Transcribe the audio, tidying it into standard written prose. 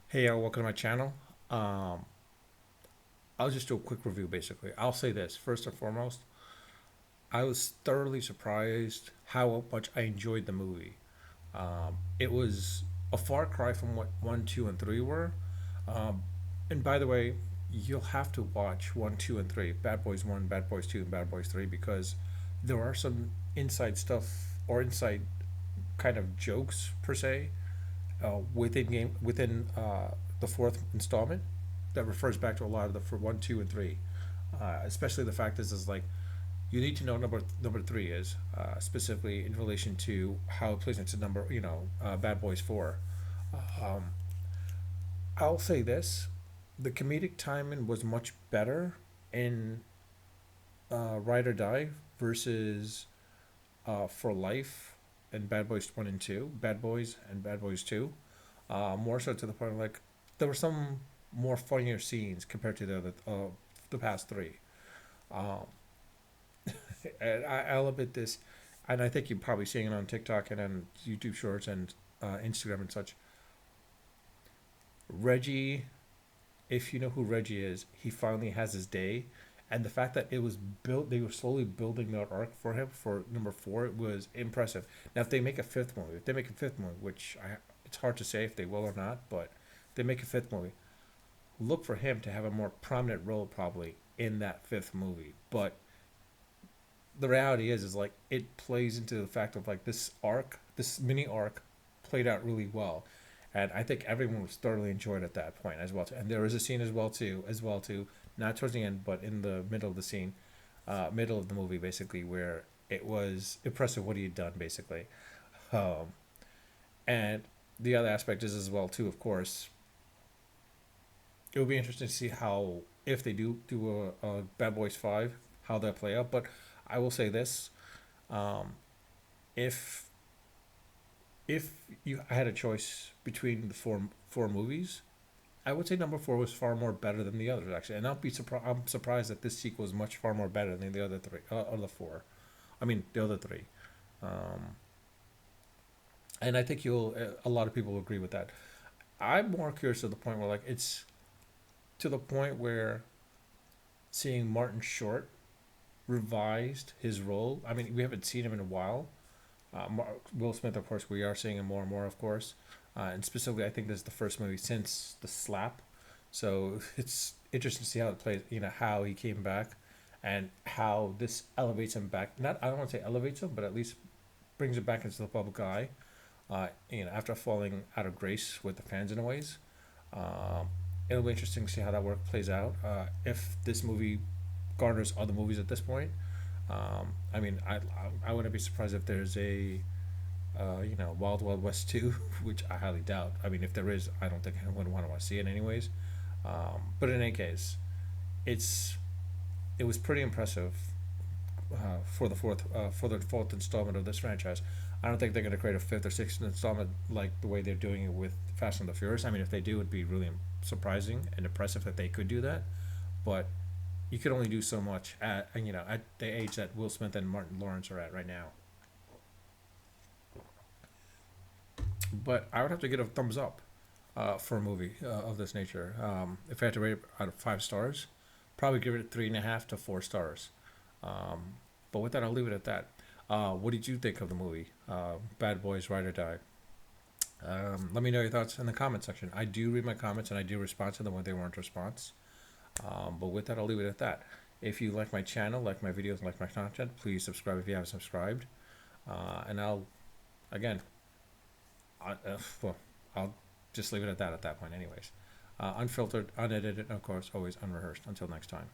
Hey, welcome to my channel. Um, I'll just do a quick review basically. I'll say this first and foremost. I was thoroughly surprised how much I enjoyed the movie. It was a far cry from what 1, 2, and 3 were. Um, and by the way, you'll have to watch 1, 2, and 3 Bad Boys 1, Bad Boys 2, and Bad Boys 3 because there are some inside stuff or inside kind of jokes per se within the fourth installment that refers back to a lot of the for 1, 2, and 3. Especially the fact is like you need to know number 3 is specifically in relation to how it plays into number Bad Boys 4. Um, I'll say this: the comedic timing was much better in Ride or Die versus For Life and Bad Boys 1 and 2, Bad Boys and Bad Boys 2. More so to the point of like there were some more funnier scenes compared to the past three. Um, and I'll admit this, and I think you're probably seeing it on TikTok and on YouTube Shorts and Instagram and such. Reggie, if you know who Reggie is, he finally has his day, and the fact that it was built, they were slowly building that arc for him for number 4 was impressive. Now, if they make a fifth movie, it's hard to say if they will or not, but if they make a fifth movie, look for him to have a more prominent role probably in that fifth movie. But the reality is like it plays into the fact of like this mini arc, played out really well, and I think everyone was thoroughly enjoyed at that point as well. Too. And there was a scene as well too, not towards the end, but in the middle of the scene, middle of the movie, basically, where it was impressive what he had done, basically. Um, and the other aspect is as well too, of course, it will be interesting to see how if they do a Bad Boys 5, how that play out. But I will say this: um, if if you had a choice between the four movies, I would say number 4 was far more better than the others actually, and I'm surprised that this sequel is much far more better than the other three, other four. I mean the other three, um, and I think you'll a lot of people will agree with that. I'm more curious to the point where like it's to the point where seeing Martin Short revised his role. I mean, we haven't seen him in a while. Will Smith, of course, we are seeing him more and more, of course. And specifically, I think this is the first movie since The Slap. So it's interesting to see how it plays, how he came back and how this elevates him back. Not, I don't want to say elevates him, but at least brings him back into the public eye, after falling out of grace with the fans in a ways. Um, it'll be interesting to see how that work plays out. If this movie garners other movies at this point, I mean, I wouldn't be surprised if there's a Wild Wild West 2, which I highly doubt. I mean, if there is, I don't think I would want to see it anyways. But in any case, it's it was pretty impressive for the fourth installment of this franchise. I don't think they're going to create a fifth or sixth installment like the way they're doing it with Fast and the Furious. I mean, if they do, it'd be really surprising and impressive that they could do that. But you could only do so much at the age that Will Smith and Martin Lawrence are at right now. But I would have to get a thumbs up for a movie of this nature. If I had to rate it out of 5 stars, probably give it 3.5 to 4 stars. Um, but with that, I'll leave it at that. What did you think of the movie, Bad Boys Ride or Die? Let me know your thoughts in the comment section. I do read my comments and I do respond to them when they weren't response. But with that, I'll leave it at that. If you like my channel, like my videos, like my content, please subscribe if you haven't subscribed. And again, well, I'll just leave it at that point, anyways. Unfiltered, unedited, and of course, always unrehearsed. Until next time.